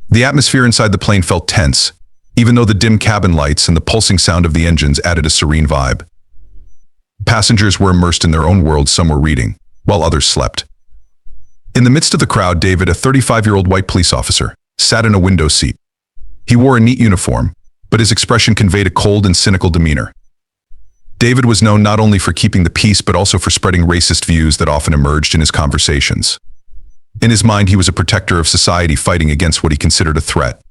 The atmosphere inside the plane felt tense, even though the dim cabin lights and the pulsing sound of the engines added a serene vibe. Passengers were immersed in their own world. Some were reading, while others slept. In the midst of the crowd, David, a 35-year-old white police officer, sat in a window seat. He wore a neat uniform, but his expression conveyed a cold and cynical demeanor. David was known not only for keeping the peace but also for spreading racist views that often emerged in his conversations. In his mind, he was a protector of society fighting against what he considered a threat.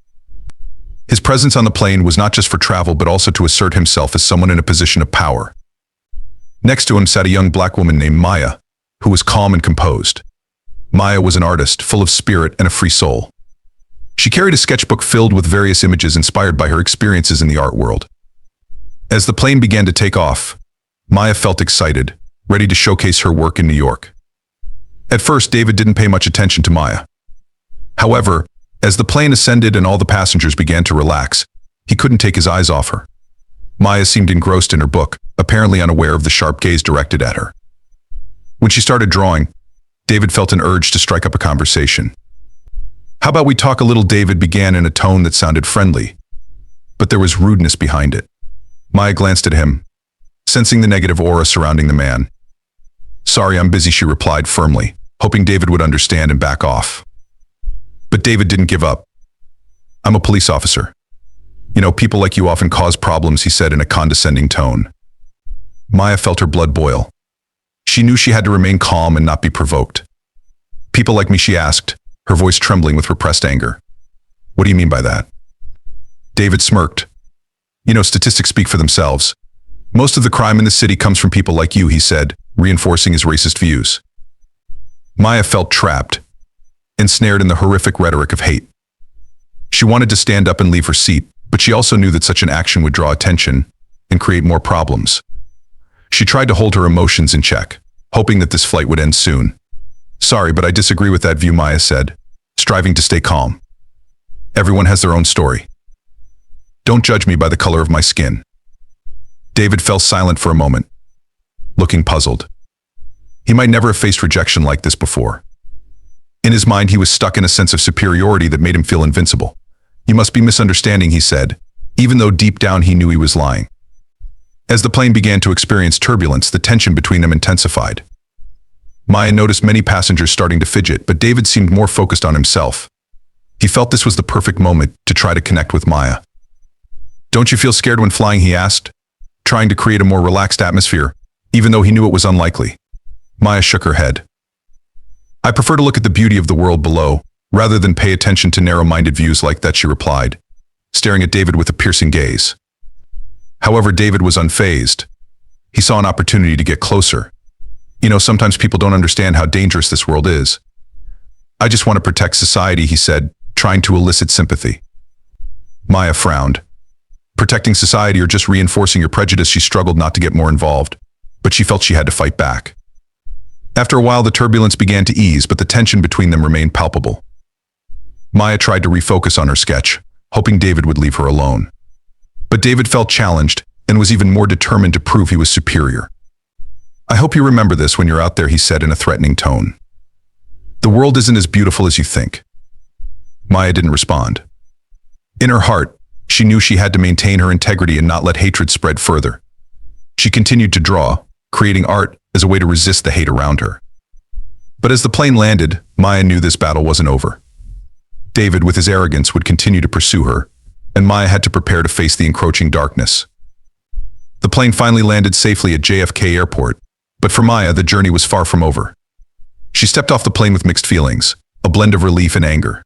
His presence on the plane was not just for travel but also to assert himself as someone in a position of power. Next to him sat a young black woman named Maya, who was calm and composed. Maya was an artist, full of spirit and a free soul. She carried a sketchbook filled with various images inspired by her experiences in the art world. As the plane began to take off, Maya felt excited, ready to showcase her work in New York. At first, David didn't pay much attention to Maya. However, as the plane ascended and all the passengers began to relax, he couldn't take his eyes off her. Maya seemed engrossed in her book, apparently unaware of the sharp gaze directed at her. When she started drawing, David felt an urge to strike up a conversation. "How about we talk a little?" David began in a tone that sounded friendly, but there was rudeness behind it. Maya glanced at him, sensing the negative aura surrounding the man. "Sorry, I'm busy," she replied firmly, hoping David would understand and back off. But David didn't give up. "I'm a police officer. You know, people like you often cause problems," he said in a condescending tone. Maya felt her blood boil. She knew she had to remain calm and not be provoked. "People like me?" she asked, her voice trembling with repressed anger. "What do you mean by that?" David smirked. "You know, statistics speak for themselves. Most of the crime in the city comes from people like you," he said, reinforcing his racist views. Maya felt trapped, ensnared in the horrific rhetoric of hate. She wanted to stand up and leave her seat, but she also knew that such an action would draw attention and create more problems. She tried to hold her emotions in check, hoping that this flight would end soon. "Sorry, but I disagree with that view," Maya said, striving to stay calm. "Everyone has their own story. Don't judge me by the color of my skin." David fell silent for a moment, looking puzzled. He might never have faced rejection like this before. In his mind, he was stuck in a sense of superiority that made him feel invincible. "You must be misunderstanding," he said, even though deep down he knew he was lying. As the plane began to experience turbulence, the tension between them intensified. Maya noticed many passengers starting to fidget, but David seemed more focused on himself. He felt this was the perfect moment to try to connect with Maya. "Don't you feel scared when flying?" he asked, trying to create a more relaxed atmosphere, even though he knew it was unlikely. Maya shook her head. "I prefer to look at the beauty of the world below, rather than pay attention to narrow-minded views like that," she replied, staring at David with a piercing gaze. However, David was unfazed. He saw an opportunity to get closer. "You know, sometimes people don't understand how dangerous this world is. I just want to protect society," he said, trying to elicit sympathy. Maya frowned. Protecting society or just reinforcing your prejudice? She struggled not to get more involved, but she felt she had to fight back. After a while, the turbulence began to ease, but the tension between them remained palpable. Maya tried to refocus on her sketch, hoping David would leave her alone. But David felt challenged and was even more determined to prove he was superior. "I hope you remember this when you're out there," he said in a threatening tone. "The world isn't as beautiful as you think." Maya didn't respond. In her heart, she knew she had to maintain her integrity and not let hatred spread further. She continued to draw, creating art as a way to resist the hate around her. But as the plane landed, Maya knew this battle wasn't over. David, with his arrogance, would continue to pursue her, and Maya had to prepare to face the encroaching darkness. The plane finally landed safely at JFK Airport, but for Maya, the journey was far from over. She stepped off the plane with mixed feelings, a blend of relief and anger.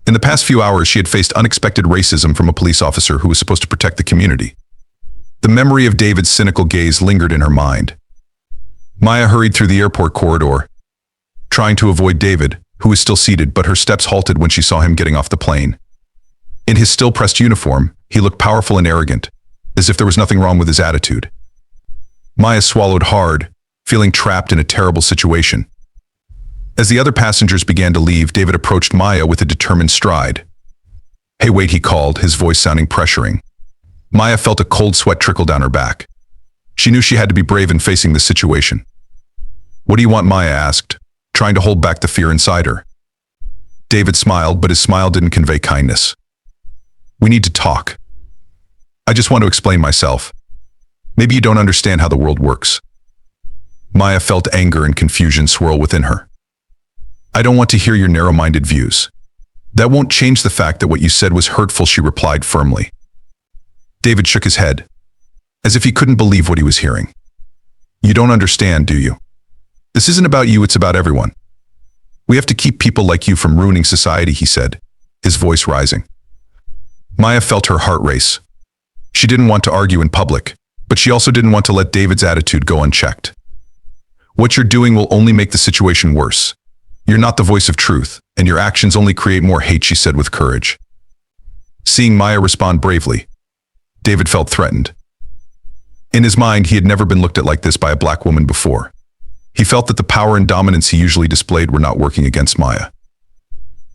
In the past few hours, she had faced unexpected racism from a police officer who was supposed to protect the community. The memory of David's cynical gaze lingered in her mind. Maya hurried through the airport corridor, trying to avoid David, who was still seated, but her steps halted when she saw him getting off the plane. In his still-pressed uniform, he looked powerful and arrogant, as if there was nothing wrong with his attitude. Maya swallowed hard, feeling trapped in a terrible situation. As the other passengers began to leave, David approached Maya with a determined stride. "Hey, wait," he called, his voice sounding pressuring. Maya felt a cold sweat trickle down her back. She knew she had to be brave in facing this situation. "What do you want?" Maya asked, trying to hold back the fear inside her. David smiled, but his smile didn't convey kindness. We need to talk. I just want to explain myself. Maybe you don't understand how the world works. Maya felt anger and confusion swirl within her. I don't want to hear your narrow-minded views. That won't change the fact that what you said was hurtful, she replied firmly. David shook his head, as if he couldn't believe what he was hearing. You don't understand, do you? This isn't about you, it's about everyone. We have to keep people like you from ruining society, he said, his voice rising. Maya felt her heart race. She didn't want to argue in public, but she also didn't want to let David's attitude go unchecked. What you're doing will only make the situation worse. You're not the voice of truth, and your actions only create more hate, she said with courage. Seeing Maya respond bravely, David felt threatened. In his mind, he had never been looked at like this by a black woman before. He felt that the power and dominance he usually displayed were not working against Maya.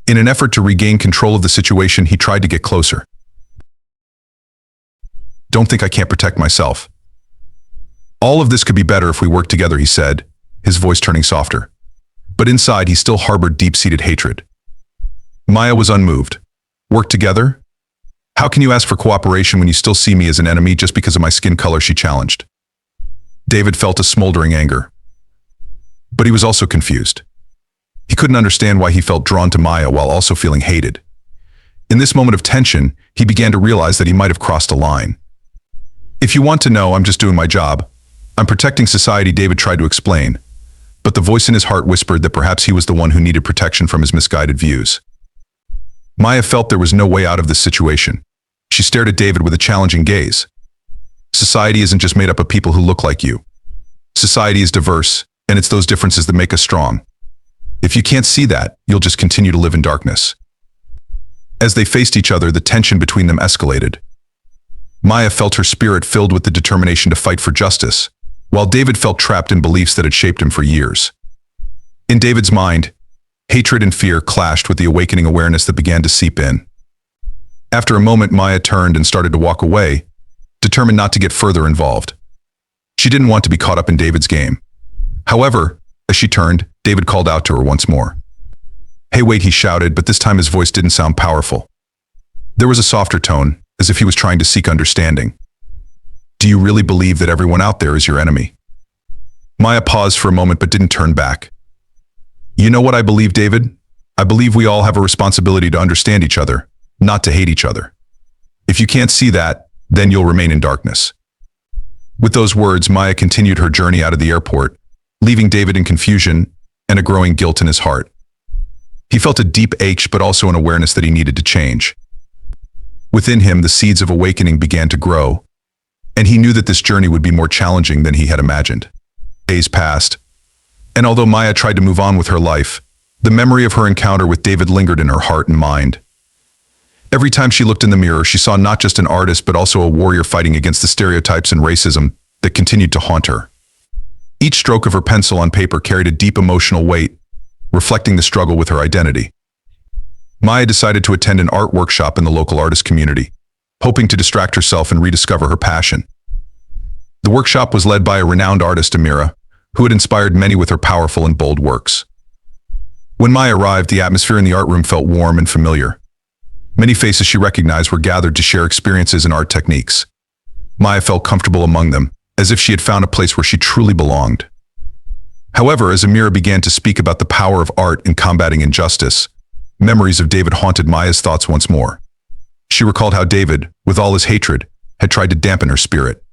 In an effort to regain control of the situation, he tried to get closer. Don't think I can't protect myself. All of this could be better if we worked together, he said, his voice turning softer. But inside, he still harbored deep-seated hatred. Maya was unmoved. Work together? How can you ask for cooperation when you still see me as an enemy just because of my skin color, she challenged. David felt a smoldering anger. But he was also confused. He couldn't understand why he felt drawn to Maya while also feeling hated. In this moment of tension, he began to realize that he might have crossed a line. If you want to know, I'm just doing my job. I'm protecting society, David tried to explain. But the voice in his heart whispered that perhaps he was the one who needed protection from his misguided views. Maya felt there was no way out of this situation. She stared at David with a challenging gaze. Society isn't just made up of people who look like you. Society is diverse, and it's those differences that make us strong. If you can't see that, you'll just continue to live in darkness. As they faced each other, the tension between them escalated. Maya felt her spirit filled with the determination to fight for justice, while David felt trapped in beliefs that had shaped him for years. In David's mind, hatred and fear clashed with the awakening awareness that began to seep in. After a moment, Maya turned and started to walk away, determined not to get further involved. She didn't want to be caught up in David's game. However, as she turned, David called out to her once more. Hey, wait, he shouted, but this time his voice didn't sound powerful. There was a softer tone, as if he was trying to seek understanding. Do you really believe that everyone out there is your enemy? Maya paused for a moment but didn't turn back. You know what I believe, David? I believe we all have a responsibility to understand each other, not to hate each other. If you can't see that, then you'll remain in darkness. With those words, Maya continued her journey out of the airport, leaving David in confusion and a growing guilt in his heart. He felt a deep ache but also an awareness that he needed to change. Within him, the seeds of awakening began to grow, and he knew that this journey would be more challenging than he had imagined. Days passed, and although Maya tried to move on with her life, the memory of her encounter with David lingered in her heart and mind. Every time she looked in the mirror, she saw not just an artist but also a warrior fighting against the stereotypes and racism that continued to haunt her. Each stroke of her pencil on paper carried a deep emotional weight, reflecting the struggle with her identity. Maya decided to attend an art workshop in the local artist community, hoping to distract herself and rediscover her passion. The workshop was led by a renowned artist, Amira, who had inspired many with her powerful and bold works. When Maya arrived, the atmosphere in the art room felt warm and familiar. Many faces she recognized were gathered to share experiences and art techniques. Maya felt comfortable among them, as if she had found a place where she truly belonged. However, as Amira began to speak about the power of art in combating injustice, memories of David haunted Maya's thoughts once more. She recalled how David, with all his hatred, had tried to dampen her spirit.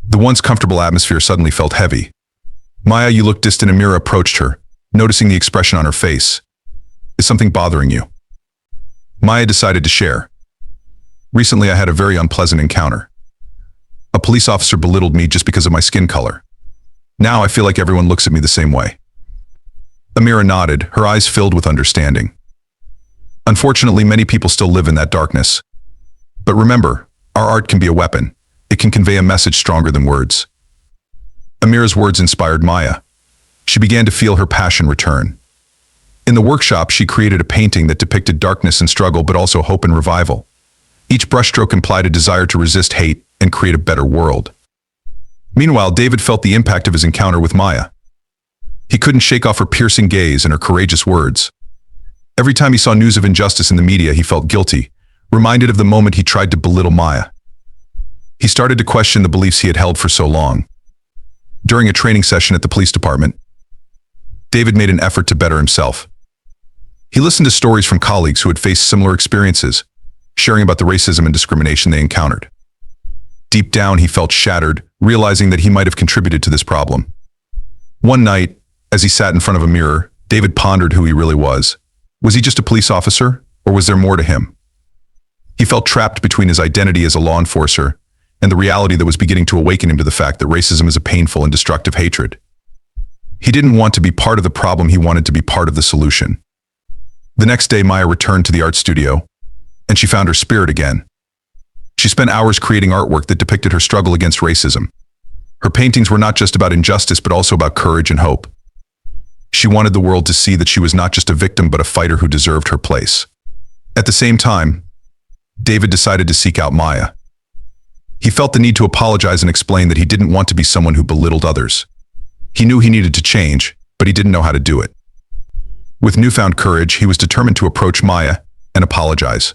The once comfortable atmosphere suddenly felt heavy. Maya, you look distant. Amira approached her, noticing the expression on her face. Is something bothering you? Maya decided to share. Recently, I had a very unpleasant encounter. A police officer belittled me just because of my skin color. Now I feel like everyone looks at me the same way. Amira nodded, her eyes filled with understanding. Unfortunately, many people still live in that darkness. But remember, our art can be a weapon. It can convey a message stronger than words. Amira's words inspired Maya. She began to feel her passion return. In the workshop, she created a painting that depicted darkness and struggle, but also hope and revival. Each brushstroke implied a desire to resist hate and create a better world. Meanwhile, David felt the impact of his encounter with Maya. He couldn't shake off her piercing gaze and her courageous words. Every time he saw news of injustice in the media, he felt guilty, reminded of the moment he tried to belittle Maya. He started to question the beliefs he had held for so long. During a training session at the police department, David made an effort to better himself. He listened to stories from colleagues who had faced similar experiences, sharing about the racism and discrimination they encountered. Deep down, he felt shattered, realizing that he might have contributed to this problem. One night, as he sat in front of a mirror, David pondered who he really was. Was he just a police officer, or was there more to him? He felt trapped between his identity as a law enforcer and the reality that was beginning to awaken him to the fact that racism is a painful and destructive hatred. He didn't want to be part of the problem, he wanted to be part of the solution. The next day, Maya returned to the art studio, and she found her spirit again. She spent hours creating artwork that depicted her struggle against racism. Her paintings were not just about injustice, but also about courage and hope. She wanted the world to see that she was not just a victim, but a fighter who deserved her place. At the same time, David decided to seek out Maya. He felt the need to apologize and explain that he didn't want to be someone who belittled others. He knew he needed to change, but he didn't know how to do it. With newfound courage, he was determined to approach Maya and apologize.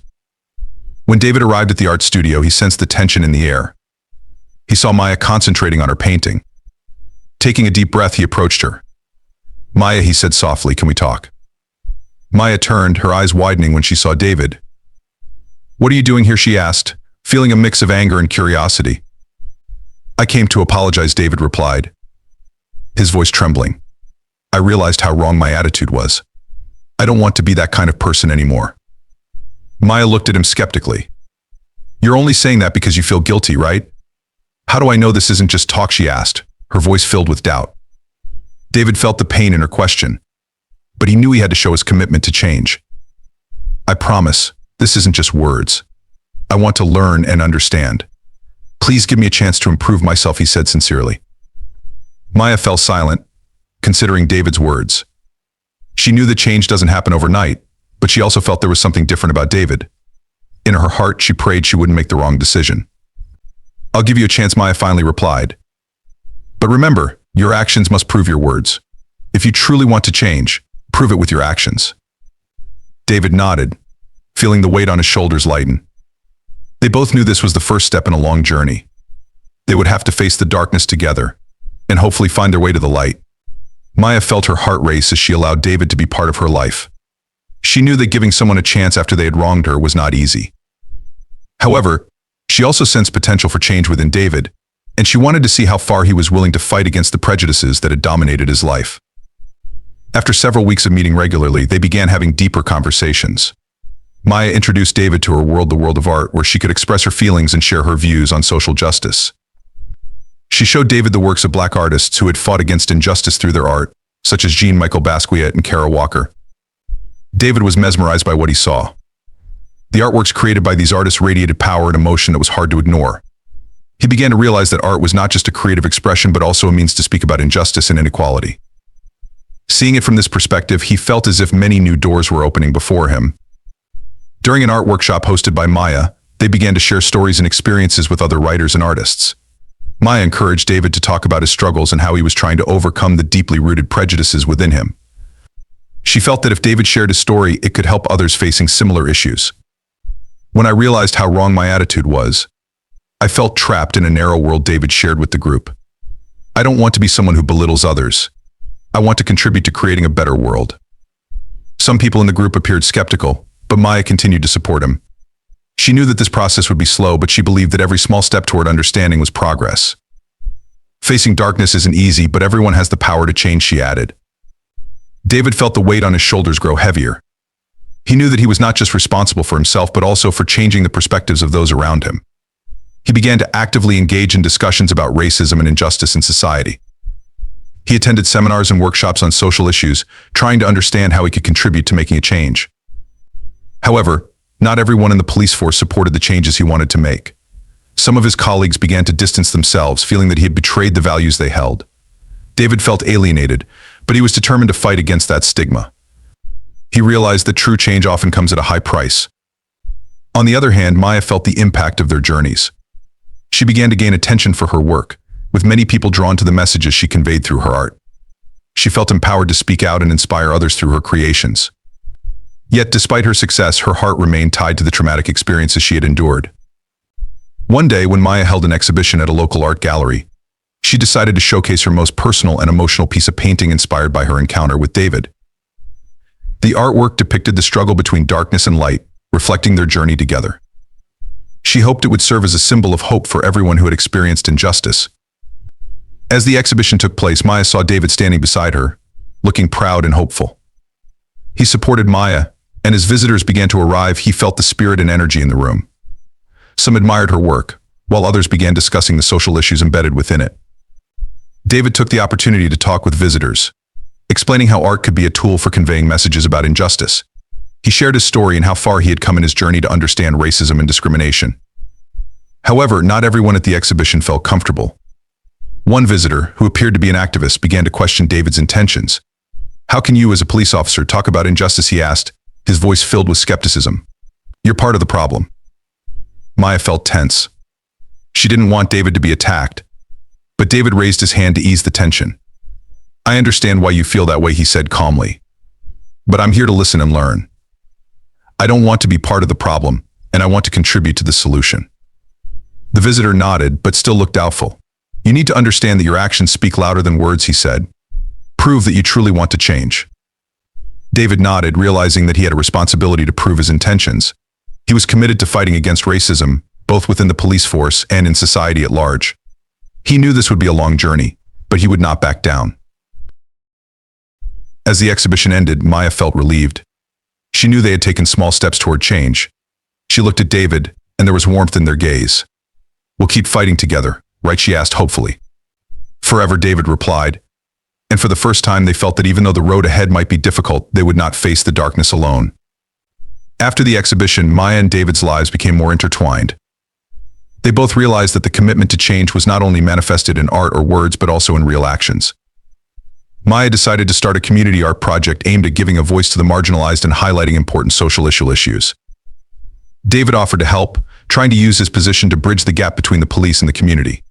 When David arrived at the art studio, he sensed the tension in the air. He saw Maya concentrating on her painting. Taking a deep breath, he approached her. "Maya," he said softly, "can we talk?" Maya turned, her eyes widening when she saw David. "What are you doing here?" she asked, feeling a mix of anger and curiosity. "I came to apologize," David replied, his voice trembling. "I realized how wrong my attitude was. I don't want to be that kind of person anymore." Maya looked at him skeptically. "You're only saying that because you feel guilty, right?" "How do I know this isn't just talk?" she asked, her voice filled with doubt. David felt the pain in her question, but he knew he had to show his commitment to change. "I promise, this isn't just words. I want to learn and understand. Please give me a chance to improve myself," he said sincerely. Maya fell silent, considering David's words. She knew that change doesn't happen overnight, but she also felt there was something different about David. In her heart, she prayed she wouldn't make the wrong decision. "I'll give you a chance," Maya finally replied. "But remember, your actions must prove your words. If you truly want to change, prove it with your actions." David nodded, feeling the weight on his shoulders lighten. They both knew this was the first step in a long journey. They would have to face the darkness together, and hopefully find their way to the light. Maya felt her heart race as she allowed David to be part of her life. She knew that giving someone a chance after they had wronged her was not easy. However, she also sensed potential for change within David, and she wanted to see how far he was willing to fight against the prejudices that had dominated his life. After several weeks of meeting regularly, they began having deeper conversations. Maya introduced David to her world, the world of art, where she could express her feelings and share her views on social justice. She showed David the works of Black artists who had fought against injustice through their art, such as Jean-Michel Basquiat and Kara Walker. David was mesmerized by what he saw. The artworks created by these artists radiated power and emotion that was hard to ignore. He began to realize that art was not just a creative expression, but also a means to speak about injustice and inequality. Seeing it from this perspective, he felt as if many new doors were opening before him. During an art workshop hosted by Maya, they began to share stories and experiences with other writers and artists. Maya encouraged David to talk about his struggles and how he was trying to overcome the deeply rooted prejudices within him. She felt that if David shared his story, it could help others facing similar issues. "When I realized how wrong my attitude was, I felt trapped in a narrow world," David shared with the group. "I don't want to be someone who belittles others. I want to contribute to creating a better world." Some people in the group appeared skeptical, but Maya continued to support him. She knew that this process would be slow, but she believed that every small step toward understanding was progress. "Facing darkness isn't easy, but everyone has the power to change," she added. David felt the weight on his shoulders grow heavier. He knew that he was not just responsible for himself, but also for changing the perspectives of those around him. He began to actively engage in discussions about racism and injustice in society. He attended seminars and workshops on social issues, trying to understand how he could contribute to making a change. However, not everyone in the police force supported the changes he wanted to make. Some of his colleagues began to distance themselves, feeling that he had betrayed the values they held. David felt alienated, but he was determined to fight against that stigma. He realized that true change often comes at a high price. On the other hand, Maya felt the impact of their journeys. She began to gain attention for her work, with many people drawn to the messages she conveyed through her art. She felt empowered to speak out and inspire others through her creations. Yet, despite her success, her heart remained tied to the traumatic experiences she had endured. One day, when Maya held an exhibition at a local art gallery, she decided to showcase her most personal and emotional piece of painting inspired by her encounter with David. The artwork depicted the struggle between darkness and light, reflecting their journey together. She hoped it would serve as a symbol of hope for everyone who had experienced injustice. As the exhibition took place, Maya saw David standing beside her, looking proud and hopeful. He supported Maya, and as visitors began to arrive, he felt the spirit and energy in the room. Some admired her work, while others began discussing the social issues embedded within it. David took the opportunity to talk with visitors, explaining how art could be a tool for conveying messages about injustice. He shared his story and how far he had come in his journey to understand racism and discrimination. However, not everyone at the exhibition felt comfortable. One visitor, who appeared to be an activist, began to question David's intentions. "How can you, as a police officer, talk about injustice?" he asked, his voice filled with skepticism. "You're part of the problem." Maya felt tense. She didn't want David to be attacked, but David raised his hand to ease the tension. "I understand why you feel that way," he said calmly. "But I'm here to listen and learn. I don't want to be part of the problem, and I want to contribute to the solution." The visitor nodded, but still looked doubtful. "You need to understand that your actions speak louder than words," he said. "Prove that you truly want to change." David nodded, realizing that he had a responsibility to prove his intentions. He was committed to fighting against racism, both within the police force and in society at large. He knew this would be a long journey, but he would not back down. As the exhibition ended, Maya felt relieved. She knew they had taken small steps toward change. She looked at David, and there was warmth in their gaze. "We'll keep fighting together, right?" she asked hopefully. "Forever," David replied. And for the first time, they felt that even though the road ahead might be difficult, they would not face the darkness alone. After the exhibition, Maya and David's lives became more intertwined. They both realized that the commitment to change was not only manifested in art or words, but also in real actions. Maya decided to start a community art project aimed at giving a voice to the marginalized and highlighting important social issues. David offered to help, trying to use his position to bridge the gap between the police and the community.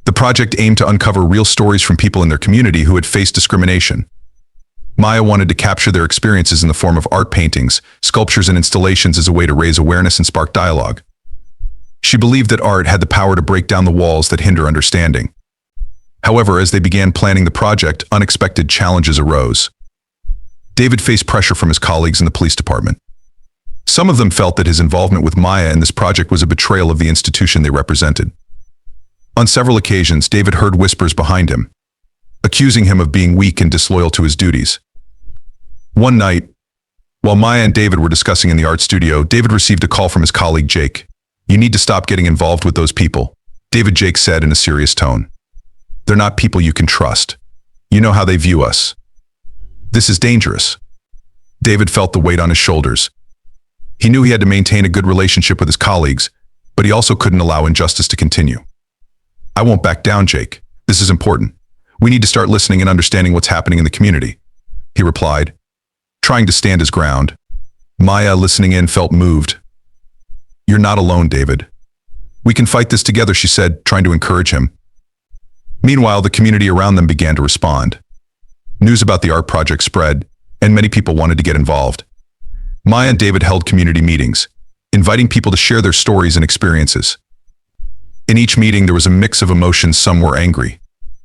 The project aimed to uncover real stories from people in their community who had faced discrimination. Maya wanted to capture their experiences in the form of art paintings, sculptures, and installations as a way to raise awareness and spark dialogue. She believed that art had the power to break down the walls that hinder understanding. However, as they began planning the project, unexpected challenges arose. David faced pressure from his colleagues in the police department. Some of them felt that his involvement with Maya in this project was a betrayal of the institution they represented. On several occasions, David heard whispers behind him, accusing him of being weak and disloyal to his duties. One night, while Maya and David were discussing in the art studio, David received a call from his colleague Jake. "You need to stop getting involved with those people," Jake said in a serious tone. "They're not people you can trust. You know how they view us. This is dangerous." David felt the weight on his shoulders. He knew he had to maintain a good relationship with his colleagues, but he also couldn't allow injustice to continue. "I won't back down, Jake. This is important. We need to start listening and understanding what's happening in the community," he replied, trying to stand his ground. Maya, listening in, felt moved. "You're not alone, David. We can fight this together," she said, trying to encourage him. Meanwhile, the community around them began to respond. News about the art project spread, and many people wanted to get involved. Maya and David held community meetings, inviting people to share their stories and experiences. In each meeting, there was a mix of emotions. Some were angry,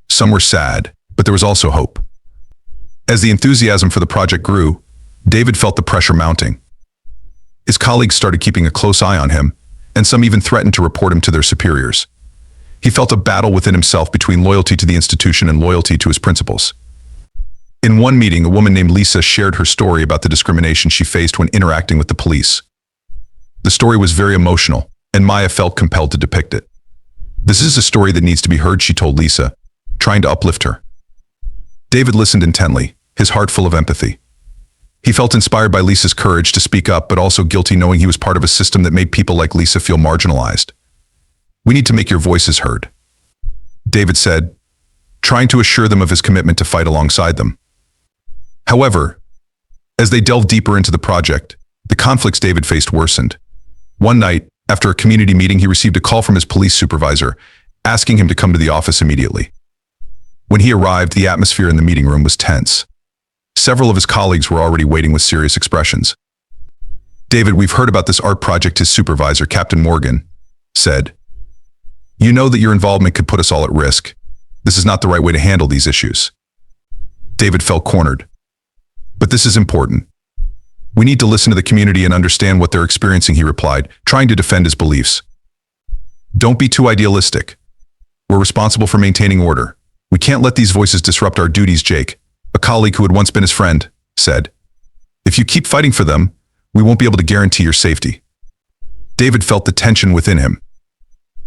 some were sad, but there was also hope. As the enthusiasm for the project grew, David felt the pressure mounting. His colleagues started keeping a close eye on him, and some even threatened to report him to their superiors. He felt a battle within himself between loyalty to the institution and loyalty to his principles. In one meeting, a woman named Lisa shared her story about the discrimination she faced when interacting with the police. The story was very emotional, and Maya felt compelled to depict it. "This is a story that needs to be heard," she told Lisa, trying to uplift her. David listened intently, his heart full of empathy. He felt inspired by Lisa's courage to speak up, but also guilty knowing he was part of a system that made people like Lisa feel marginalized. "We need to make your voices heard," David said, trying to assure them of his commitment to fight alongside them. However, as they delved deeper into the project, the conflicts David faced worsened. One night, after a community meeting, he received a call from his police supervisor, asking him to come to the office immediately. When he arrived, the atmosphere in the meeting room was tense. Several of his colleagues were already waiting with serious expressions. "David, we've heard about this art project," his supervisor, Captain Morgan, said. "You know that your involvement could put us all at risk. This is not the right way to handle these issues." David felt cornered. "But this is important. We need to listen to the community and understand what they're experiencing," he replied, trying to defend his beliefs. "Don't be too idealistic. We're responsible for maintaining order. We can't let these voices disrupt our duties," Jake, a colleague who had once been his friend, said. "If you keep fighting for them, we won't be able to guarantee your safety." David felt the tension within him.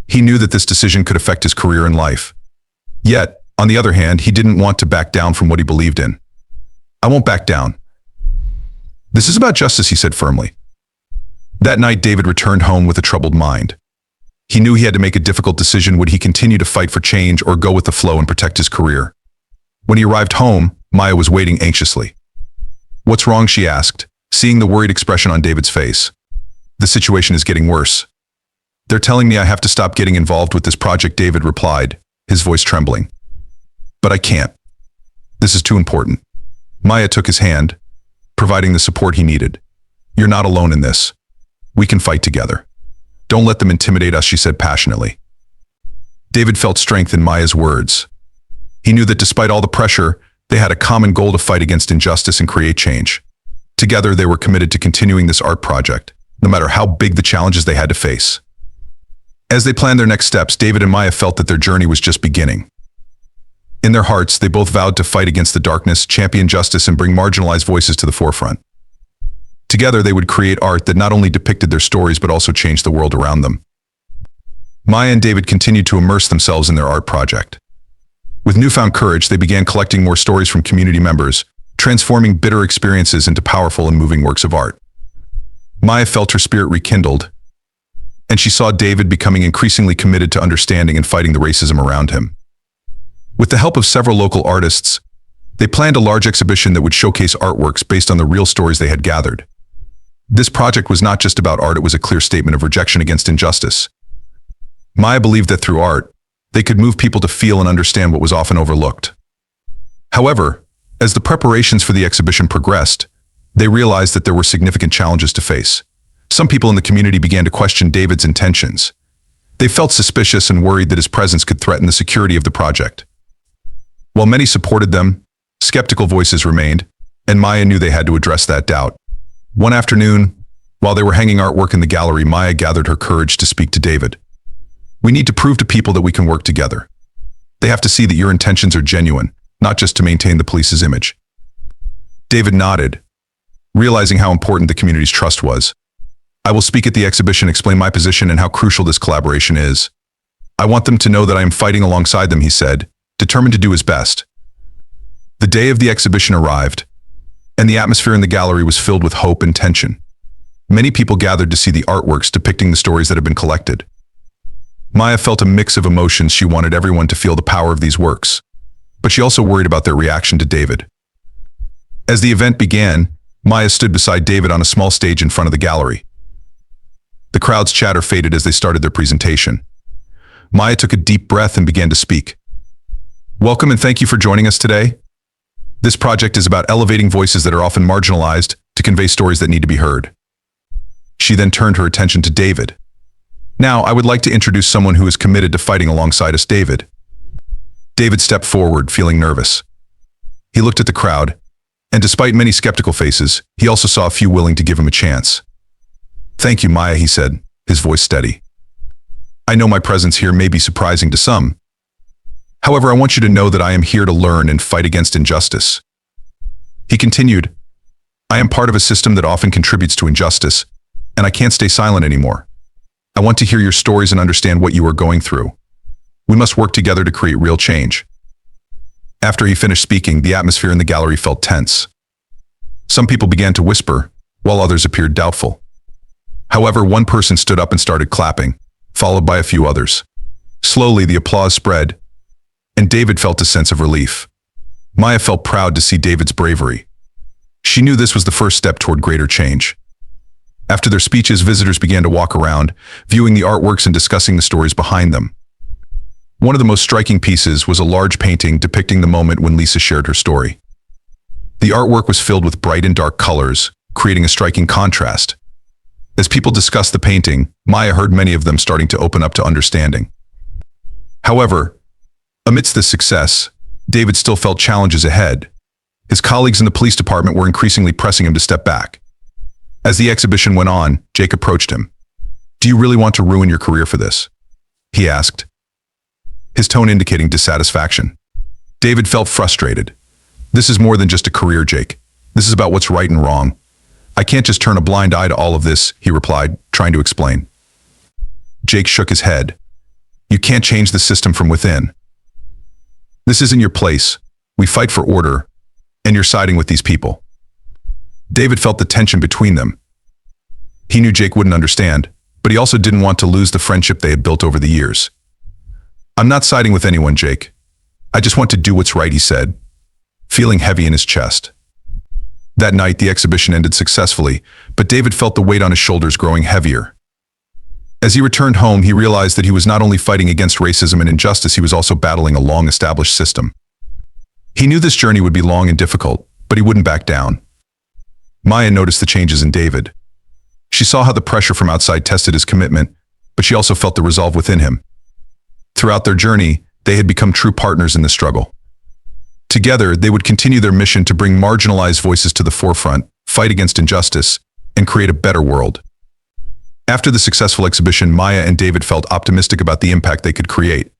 He knew that this decision could affect his career and life. Yet, on the other hand, he didn't want to back down from what he believed in. "I won't back down. This is about justice," he said firmly. That night, David returned home with a troubled mind. He knew he had to make a difficult decision. Would he continue to fight for change or go with the flow and protect his career? When he arrived home, Maya was waiting anxiously. "What's wrong?" she asked, seeing the worried expression on David's face. "The situation is getting worse. They're telling me I have to stop getting involved with this project," David replied, his voice trembling. "But I can't. This is too important." Maya took his hand, providing the support he needed. "You're not alone in this. We can fight together. Don't let them intimidate us," she said passionately. David felt strength in Maya's words. He knew that despite all the pressure, they had a common goal to fight against injustice and create change. Together, they were committed to continuing this art project, no matter how big the challenges they had to face. As they planned their next steps, David and Maya felt that their journey was just beginning. In their hearts, they both vowed to fight against the darkness, champion justice, and bring marginalized voices to the forefront. Together, they would create art that not only depicted their stories but also changed the world around them. Maya and David continued to immerse themselves in their art project. With newfound courage, they began collecting more stories from community members, transforming bitter experiences into powerful and moving works of art. Maya felt her spirit rekindled, and she saw David becoming increasingly committed to understanding and fighting the racism around him. With the help of several local artists, they planned a large exhibition that would showcase artworks based on the real stories they had gathered. This project was not just about art, it was a clear statement of rejection against injustice. Maya believed that through art, they could move people to feel and understand what was often overlooked. However, as the preparations for the exhibition progressed, they realized that there were significant challenges to face. Some people in the community began to question David's intentions. They felt suspicious and worried that his presence could threaten the security of the project. While many supported them, skeptical voices remained, and Maya knew they had to address that doubt. One afternoon, while they were hanging artwork in the gallery, Maya gathered her courage to speak to David. "We need to prove to people that we can work together. They have to see that your intentions are genuine, not just to maintain the police's image." David nodded, realizing how important the community's trust was. "I will speak at the exhibition, explain my position and how crucial this collaboration is. I want them to know that I am fighting alongside them," he said, determined to do his best. The day of the exhibition arrived, and the atmosphere in the gallery was filled with hope and tension. Many people gathered to see the artworks depicting the stories that had been collected. Maya felt a mix of emotions. She wanted everyone to feel the power of these works, but she also worried about their reaction to David. As the event began, Maya stood beside David on a small stage in front of the gallery. The crowd's chatter faded as they started their presentation. Maya took a deep breath and began to speak. "Welcome and thank you for joining us today. This project is about elevating voices that are often marginalized to convey stories that need to be heard." She then turned her attention to David. "Now, I would like to introduce someone who is committed to fighting alongside us, David." David stepped forward, feeling nervous. He looked at the crowd, and despite many skeptical faces, he also saw a few willing to give him a chance. "Thank you, Maya," he said, his voice steady. "I know my presence here may be surprising to some. However, I want you to know that I am here to learn and fight against injustice." He continued, "I am part of a system that often contributes to injustice, and I can't stay silent anymore. I want to hear your stories and understand what you are going through. We must work together to create real change." After he finished speaking, the atmosphere in the gallery felt tense. Some people began to whisper, while others appeared doubtful. However, one person stood up and started clapping, followed by a few others. Slowly, the applause spread, and David felt a sense of relief. Maya felt proud to see David's bravery. She knew this was the first step toward greater change. After their speeches, visitors began to walk around, viewing the artworks and discussing the stories behind them. One of the most striking pieces was a large painting depicting the moment when Lisa shared her story. The artwork was filled with bright and dark colors, creating a striking contrast. As people discussed the painting, Maya heard many of them starting to open up to understanding. However, amidst this success, David still felt challenges ahead. His colleagues in the police department were increasingly pressing him to step back. As the exhibition went on, Jake approached him. "Do you really want to ruin your career for this?" he asked, his tone indicating dissatisfaction. David felt frustrated. "This is more than just a career, Jake. This is about what's right and wrong. I can't just turn a blind eye to all of this," he replied, trying to explain. Jake shook his head. "You can't change the system from within. This isn't your place. We fight for order, and you're siding with these people." David felt the tension between them. He knew Jake wouldn't understand, but he also didn't want to lose the friendship they had built over the years. "I'm not siding with anyone, Jake. I just want to do what's right," he said, feeling heavy in his chest. That night, the exhibition ended successfully, but David felt the weight on his shoulders growing heavier. As he returned home, he realized that he was not only fighting against racism and injustice, he was also battling a long-established system. He knew this journey would be long and difficult, but he wouldn't back down. Maya noticed the changes in David. She saw how the pressure from outside tested his commitment, but she also felt the resolve within him. Throughout their journey, they had become true partners in the struggle. Together, they would continue their mission to bring marginalized voices to the forefront, fight against injustice, and create a better world. After the successful exhibition, Maya and David felt optimistic about the impact they could create.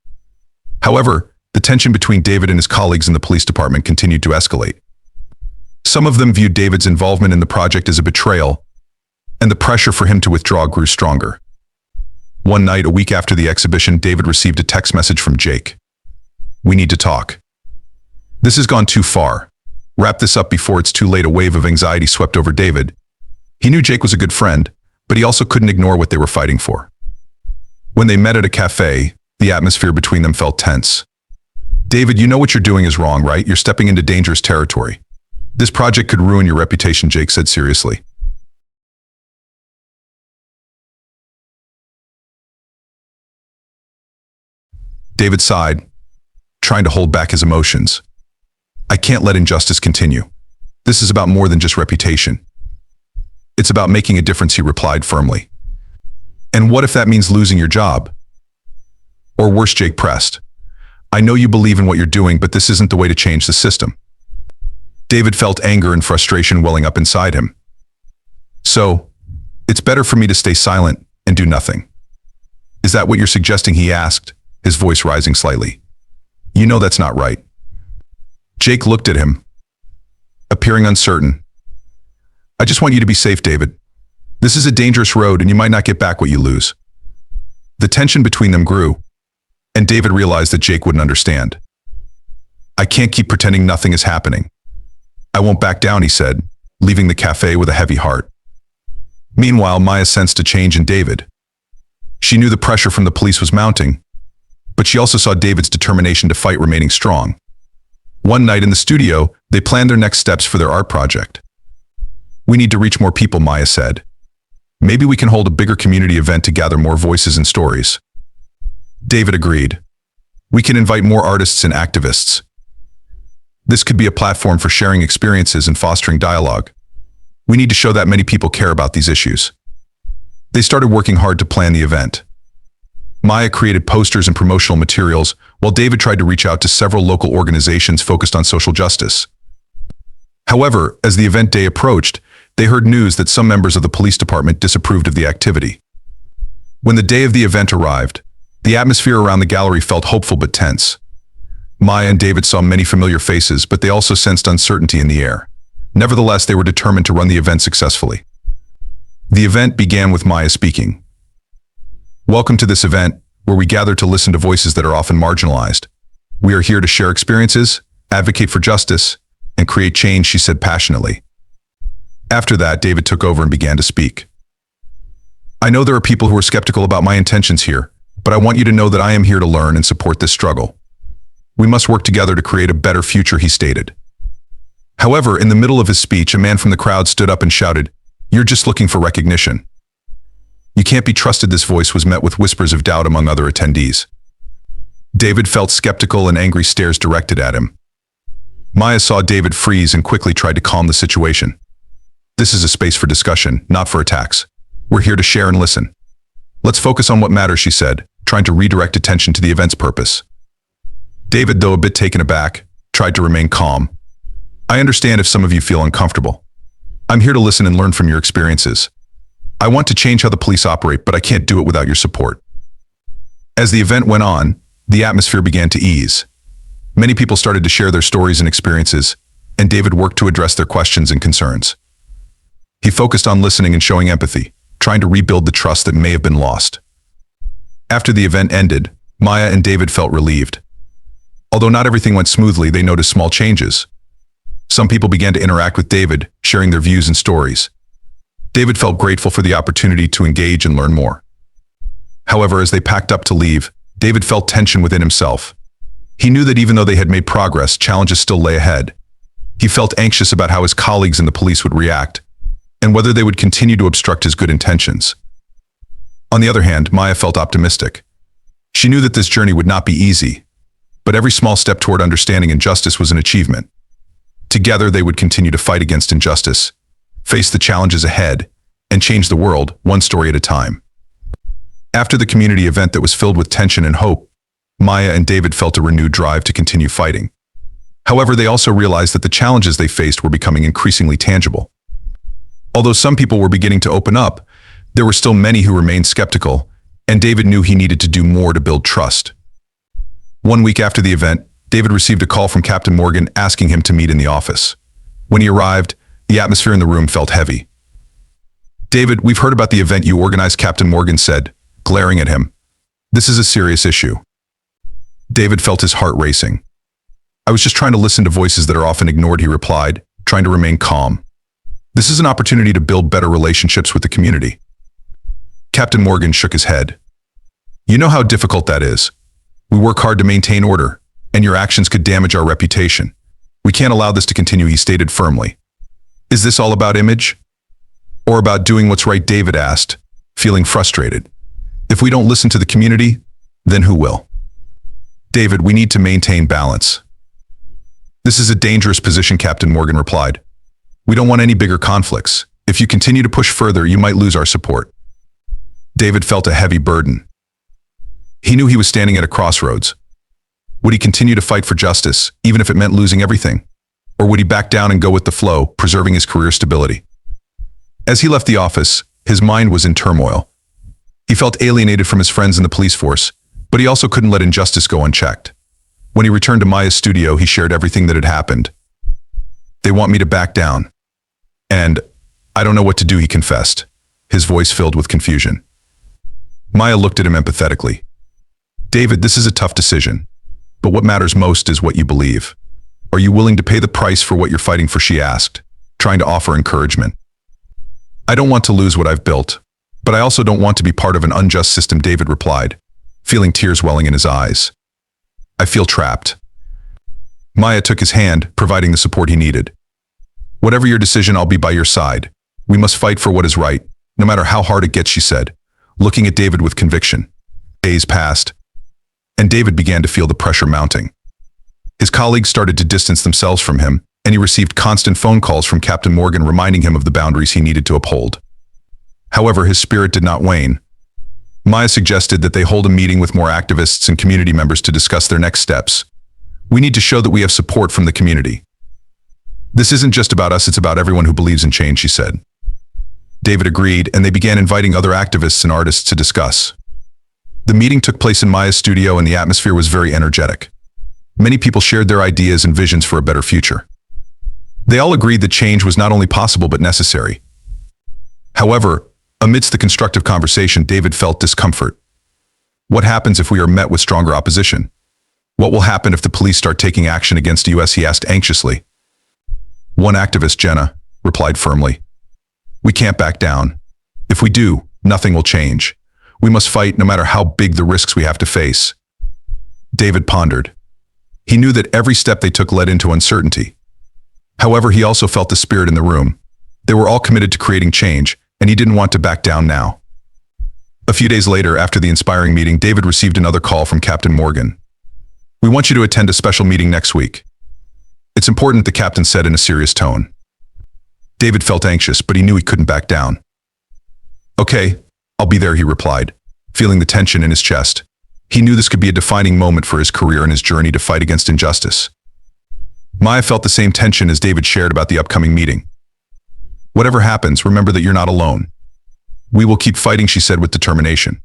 However, the tension between David and his colleagues in the police department continued to escalate. Some of them viewed David's involvement in the project as a betrayal, and the pressure for him to withdraw grew stronger. One night, a week after the exhibition, David received a text message from Jake. "We need to talk. This has gone too far. Wrap this up before it's too late." A wave of anxiety swept over David. He knew Jake was a good friend, but he also couldn't ignore what they were fighting for. When they met at a cafe, the atmosphere between them felt tense. "David, you know what you're doing is wrong, right? You're stepping into dangerous territory. This project could ruin your reputation," Jake said seriously. David sighed, trying to hold back his emotions. "I can't let injustice continue. This is about more than just reputation. It's about making a difference," he replied firmly. "And what if that means losing your job?" Or worse, Jake pressed. "I know you believe in what you're doing, but this isn't the way to change the system." David felt anger and frustration welling up inside him. "So, it's better for me to stay silent and do nothing. Is that what you're suggesting?" he asked, his voice rising slightly. "You know that's not right." Jake looked at him, appearing uncertain. "I just want you to be safe, David. This is a dangerous road and you might not get back what you lose." The tension between them grew, and David realized that Jake wouldn't understand. "I can't keep pretending nothing is happening. I won't back down," he said, leaving the cafe with a heavy heart. Meanwhile, Maya sensed a change in David. She knew the pressure from the police was mounting, but she also saw David's determination to fight remaining strong. One night in the studio, they planned their next steps for their art project. "We need to reach more people," Maya said. "Maybe we can hold a bigger community event to gather more voices and stories." David agreed. "We can invite more artists and activists. This could be a platform for sharing experiences and fostering dialogue. We need to show that many people care about these issues." They started working hard to plan the event. Maya created posters and promotional materials, while David tried to reach out to several local organizations focused on social justice. However, as the event day approached, they heard news that some members of the police department disapproved of the activity. When the day of the event arrived, the atmosphere around the gallery felt hopeful but tense. Maya and David saw many familiar faces, but they also sensed uncertainty in the air. Nevertheless, they were determined to run the event successfully. The event began with Maya speaking. "Welcome to this event, where we gather to listen to voices that are often marginalized. We are here to share experiences, advocate for justice, and create change," she said passionately. After that, David took over and began to speak. "I know there are people who are skeptical about my intentions here, but I want you to know that I am here to learn and support this struggle. We must work together to create a better future," he stated. However, in the middle of his speech, a man from the crowd stood up and shouted, "You're just looking for recognition. You can't be trusted." This voice was met with whispers of doubt among other attendees. David felt skeptical and angry stares directed at him. Maya saw David freeze and quickly tried to calm the situation. This is a space for discussion, not for attacks. We're here to share and listen. Let's focus on what matters, she said, trying to redirect attention to the event's purpose. David, though a bit taken aback, tried to remain calm. I understand if some of you feel uncomfortable. I'm here to listen and learn from your experiences. I want to change how the police operate, but I can't do it without your support. As the event went on, the atmosphere began to ease. Many people started to share their stories and experiences, and David worked to address their questions and concerns. He focused on listening and showing empathy, trying to rebuild the trust that may have been lost. After the event ended, Maya and David felt relieved. Although not everything went smoothly, they noticed small changes. Some people began to interact with David, sharing their views and stories. David felt grateful for the opportunity to engage and learn more. However, as they packed up to leave, David felt tension within himself. He knew that even though they had made progress, challenges still lay ahead. He felt anxious about how his colleagues in the police would react, and whether they would continue to obstruct his good intentions. On the other hand, Maya felt optimistic. She knew that this journey would not be easy, but every small step toward understanding and justice was an achievement. Together, they would continue to fight against injustice, face the challenges ahead, and change the world one story at a time. After the community event that was filled with tension and hope, Maya and David felt a renewed drive to continue fighting. However, they also realized that the challenges they faced were becoming increasingly tangible. Although some people were beginning to open up, there were still many who remained skeptical, and David knew he needed to do more to build trust. 1 week after the event, David received a call from Captain Morgan asking him to meet in the office. When he arrived, the atmosphere in the room felt heavy. "David, we've heard about the event you organized," Captain Morgan said, glaring at him. "This is a serious issue." David felt his heart racing. "I was just trying to listen to voices that are often ignored," he replied, trying to remain calm. "This is an opportunity to build better relationships with the community." Captain Morgan shook his head. "You know how difficult that is. We work hard to maintain order, and your actions could damage our reputation. We can't allow this to continue," he stated firmly. "Is this all about image? Or about doing what's right?" David asked, feeling frustrated. "If we don't listen to the community, then who will?" "David, we need to maintain balance." "This is a dangerous position," Captain Morgan replied. "We don't want any bigger conflicts. If you continue to push further, you might lose our support." David felt a heavy burden. He knew he was standing at a crossroads. Would he continue to fight for justice, even if it meant losing everything? Or would he back down and go with the flow, preserving his career stability? As he left the office, his mind was in turmoil. He felt alienated from his friends in the police force, but he also couldn't let injustice go unchecked. When he returned to Maya's studio, he shared everything that had happened. "They want me to back down. And I don't know what to do," he confessed, his voice filled with confusion. Maya looked at him empathetically. "David, this is a tough decision, but what matters most is what you believe. Are you willing to pay the price for what you're fighting for?" she asked, trying to offer encouragement. "I don't want to lose what I've built, but I also don't want to be part of an unjust system," David replied, feeling tears welling in his eyes. "I feel trapped." Maya took his hand, providing the support he needed. "Whatever your decision, I'll be by your side. We must fight for what is right, no matter how hard it gets," she said, looking at David with conviction. Days passed, and David began to feel the pressure mounting. His colleagues started to distance themselves from him, and he received constant phone calls from Captain Morgan reminding him of the boundaries he needed to uphold. However, his spirit did not wane. Maya suggested that they hold a meeting with more activists and community members to discuss their next steps. "We need to show that we have support from the community. This isn't just about us, it's about everyone who believes in change," she said. David agreed, and they began inviting other activists and artists to discuss. The meeting took place in Maya's studio, and the atmosphere was very energetic. Many people shared their ideas and visions for a better future. They all agreed that change was not only possible but necessary. However, amidst the constructive conversation, David felt discomfort. What happens if we are met with stronger opposition? What will happen if the police start taking action against us? He asked anxiously. One activist, Jenna, replied firmly. "We can't back down. If we do, nothing will change. We must fight no matter how big the risks we have to face." David pondered. He knew that every step they took led into uncertainty. However, he also felt the spirit in the room. They were all committed to creating change, and he didn't want to back down now. A few days later, after the inspiring meeting, David received another call from Captain Morgan. "We want you to attend a special meeting next week." It's important, the captain said in a serious tone. David felt anxious, but he knew he couldn't back down. Okay, I'll be there, he replied, feeling the tension in his chest. He knew this could be a defining moment for his career and his journey to fight against injustice. Maya felt the same tension as David shared about the upcoming meeting. Whatever happens, remember that you're not alone. We will keep fighting, she said with determination.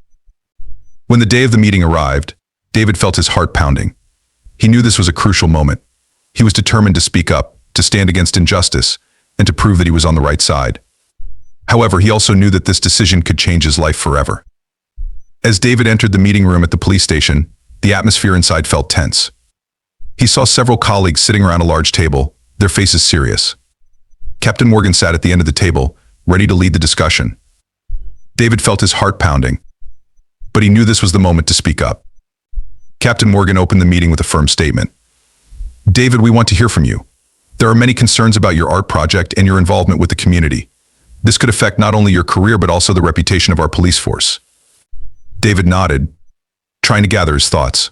When the day of the meeting arrived, David felt his heart pounding. He knew this was a crucial moment. He was determined to speak up, to stand against injustice, and to prove that he was on the right side. However, he also knew that this decision could change his life forever. As David entered the meeting room at the police station, the atmosphere inside felt tense. He saw several colleagues sitting around a large table, their faces serious. Captain Morgan sat at the end of the table, ready to lead the discussion. David felt his heart pounding, but he knew this was the moment to speak up. Captain Morgan opened the meeting with a firm statement. David, we want to hear from you. There are many concerns about your art project and your involvement with the community. This could affect not only your career but also the reputation of our police force. David nodded, trying to gather his thoughts.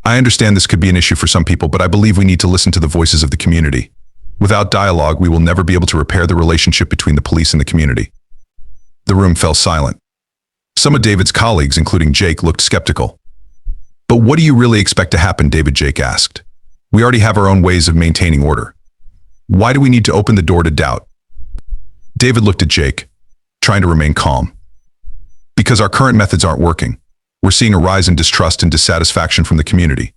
I understand this could be an issue for some people, but I believe we need to listen to the voices of the community. Without dialogue, we will never be able to repair the relationship between the police and the community. The room fell silent. Some of David's colleagues, including Jake, looked skeptical. But what do you really expect to happen, David? Jake asked. We already have our own ways of maintaining order. Why do we need to open the door to doubt? David looked at Jake, trying to remain calm. Because our current methods aren't working. We're seeing a rise in distrust and dissatisfaction from the community.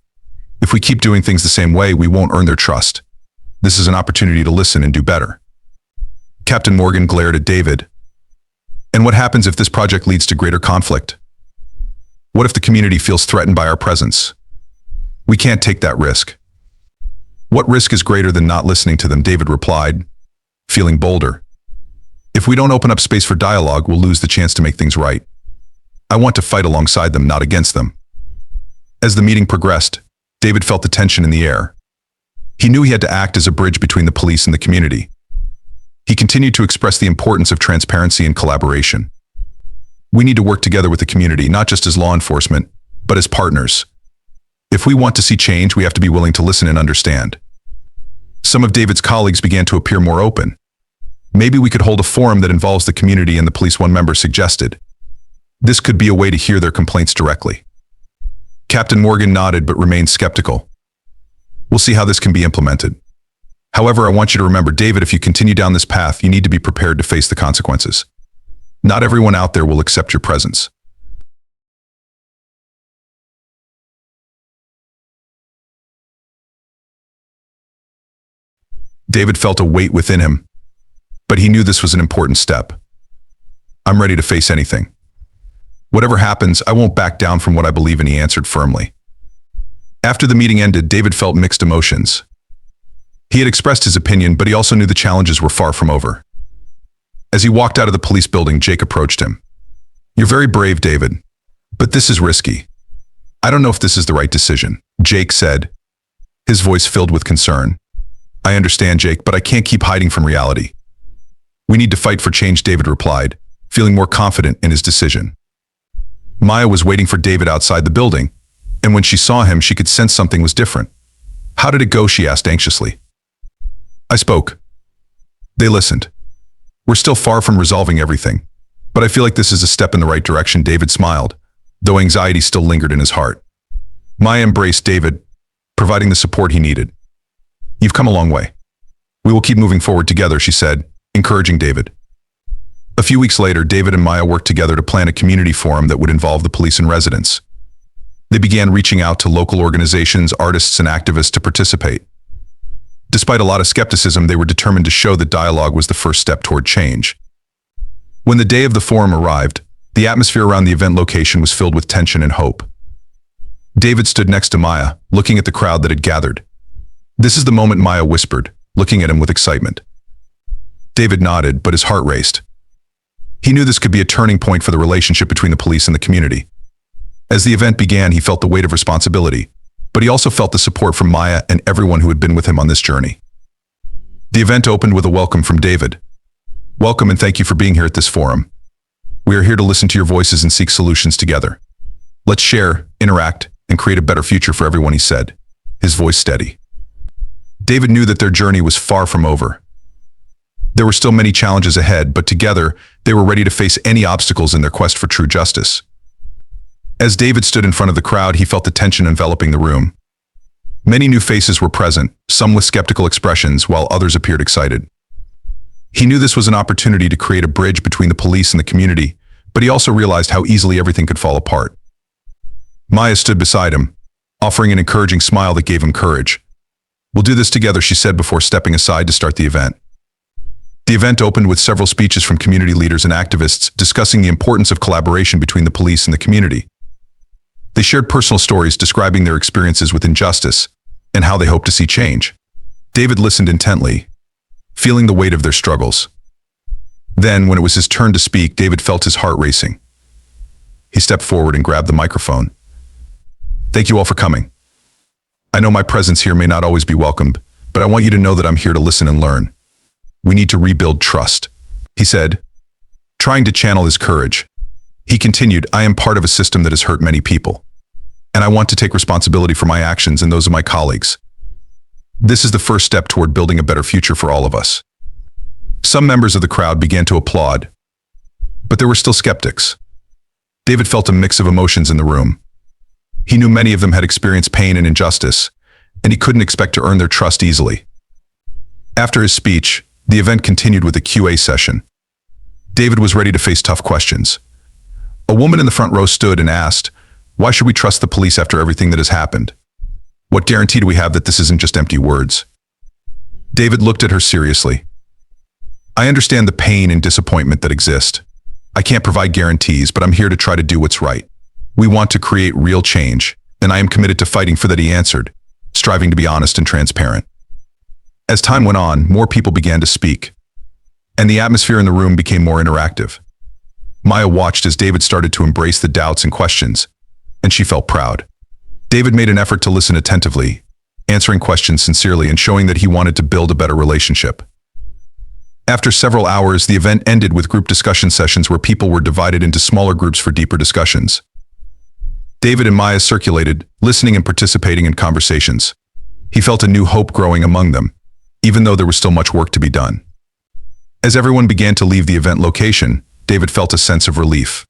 If we keep doing things the same way, we won't earn their trust. This is an opportunity to listen and do better. Captain Morgan glared at David. And what happens if this project leads to greater conflict? What if the community feels threatened by our presence? We can't take that risk. What risk is greater than not listening to them? David replied, feeling bolder. If we don't open up space for dialogue, we'll lose the chance to make things right. I want to fight alongside them, not against them. As the meeting progressed, David felt the tension in the air. He knew he had to act as a bridge between the police and the community. He continued to express the importance of transparency and collaboration. We need to work together with the community, not just as law enforcement, but as partners. If we want to see change, we have to be willing to listen and understand. Some of David's colleagues began to appear more open. Maybe we could hold a forum that involves the community and the police, one member suggested. This could be a way to hear their complaints directly. Captain Morgan nodded but remained skeptical. We'll see how this can be implemented. However, I want you to remember, David, if you continue down this path, you need to be prepared to face the consequences. Not everyone out there will accept your presence. David felt a weight within him, but he knew this was an important step. I'm ready to face anything. Whatever happens, I won't back down from what I believe in, he answered firmly. After the meeting ended, David felt mixed emotions. He had expressed his opinion, but he also knew the challenges were far from over. As he walked out of the police building, Jake approached him. You're very brave, David, but this is risky. I don't know if this is the right decision, Jake said, his voice filled with concern. I understand, Jake, but I can't keep hiding from reality. We need to fight for change, David replied, feeling more confident in his decision. Maya was waiting for David outside the building, and when she saw him, she could sense something was different. How did it go? She asked anxiously. I spoke. They listened. We're still far from resolving everything, but I feel like this is a step in the right direction, David smiled, though anxiety still lingered in his heart. Maya embraced David, providing the support he needed. You've come a long way. We will keep moving forward together, she said, encouraging David. A few weeks later, David and Maya worked together to plan a community forum that would involve the police and residents. They began reaching out to local organizations, artists, and activists to participate. Despite a lot of skepticism, they were determined to show that dialogue was the first step toward change. When the day of the forum arrived, the atmosphere around the event location was filled with tension and hope. David stood next to Maya, looking at the crowd that had gathered. This is the moment, Maya whispered, looking at him with excitement. David nodded, but his heart raced. He knew this could be a turning point for the relationship between the police and the community. As the event began, he felt the weight of responsibility, but he also felt the support from Maya and everyone who had been with him on this journey. The event opened with a welcome from David. Welcome and thank you for being here at this forum. We are here to listen to your voices and seek solutions together. Let's share, interact, and create a better future for everyone, he said, his voice steady. David knew that their journey was far from over. There were still many challenges ahead, but together, they were ready to face any obstacles in their quest for true justice. As David stood in front of the crowd, he felt the tension enveloping the room. Many new faces were present, some with skeptical expressions, while others appeared excited. He knew this was an opportunity to create a bridge between the police and the community, but he also realized how easily everything could fall apart. Maya stood beside him, offering an encouraging smile that gave him courage. "We'll do this together," she said before stepping aside to start the event. The event opened with several speeches from community leaders and activists discussing the importance of collaboration between the police and the community. They shared personal stories describing their experiences with injustice and how they hope to see change. David listened intently, feeling the weight of their struggles. Then, when it was his turn to speak, David felt his heart racing. He stepped forward and grabbed the microphone. "Thank you all for coming. I know my presence here may not always be welcomed, but I want you to know that I'm here to listen and learn. We need to rebuild trust," he said, trying to channel his courage. He continued, "I am part of a system that has hurt many people, and I want to take responsibility for my actions and those of my colleagues. This is the first step toward building a better future for all of us." Some members of the crowd began to applaud, but there were still skeptics. David felt a mix of emotions in the room. He knew many of them had experienced pain and injustice, and he couldn't expect to earn their trust easily. After his speech, the event continued with a Q&A session. David was ready to face tough questions. A woman in the front row stood and asked, "Why should we trust the police after everything that has happened? What guarantee do we have that this isn't just empty words?" David looked at her seriously. "I understand the pain and disappointment that exist. I can't provide guarantees, but I'm here to try to do what's right. We want to create real change, and I am committed to fighting for that," he answered, striving to be honest and transparent. As time went on, more people began to speak, and the atmosphere in the room became more interactive. Maya watched as David started to embrace the doubts and questions, and she felt proud. David made an effort to listen attentively, answering questions sincerely and showing that he wanted to build a better relationship. After several hours, the event ended with group discussion sessions where people were divided into smaller groups for deeper discussions. David and Maya circulated, listening and participating in conversations. He felt a new hope growing among them, even though there was still much work to be done. As everyone began to leave the event location, David felt a sense of relief.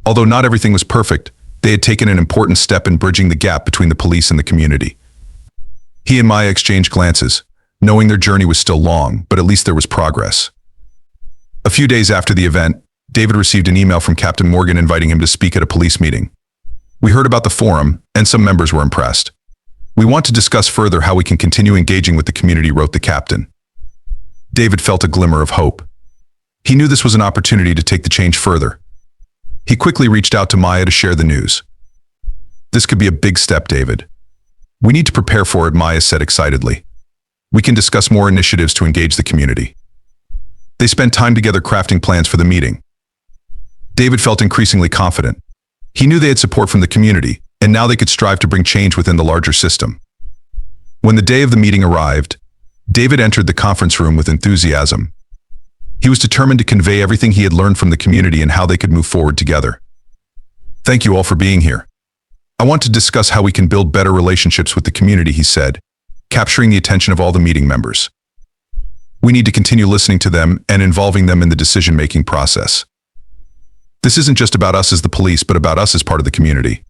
Although not everything was perfect, they had taken an important step in bridging the gap between the police and the community. He and Maya exchanged glances, knowing their journey was still long, but at least there was progress. A few days after the event, David received an email from Captain Morgan inviting him to speak at a police meeting. "We heard about the forum, and some members were impressed. We want to discuss further how we can continue engaging with the community," wrote the captain. David felt a glimmer of hope. He knew this was an opportunity to take the change further. He quickly reached out to Maya to share the news. "This could be a big step, David. We need to prepare for it," Maya said excitedly. "We can discuss more initiatives to engage the community." They spent time together crafting plans for the meeting. David felt increasingly confident. He knew they had support from the community, and now they could strive to bring change within the larger system. When the day of the meeting arrived, David entered the conference room with enthusiasm. He was determined to convey everything he had learned from the community and how they could move forward together. "Thank you all for being here. I want to discuss how we can build better relationships with the community," he said, capturing the attention of all the meeting members. "We need to continue listening to them and involving them in the decision-making process. This isn't just about us as the police, but about us as part of the community."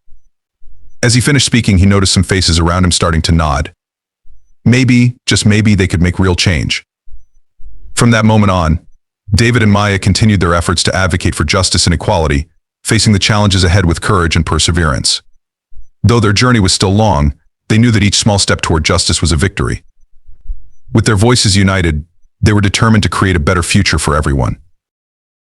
As he finished speaking, he noticed some faces around him starting to nod. Maybe, just maybe, they could make real change. From that moment on, David and Maya continued their efforts to advocate for justice and equality, facing the challenges ahead with courage and perseverance. Though their journey was still long, they knew that each small step toward justice was a victory. With their voices united, they were determined to create a better future for everyone.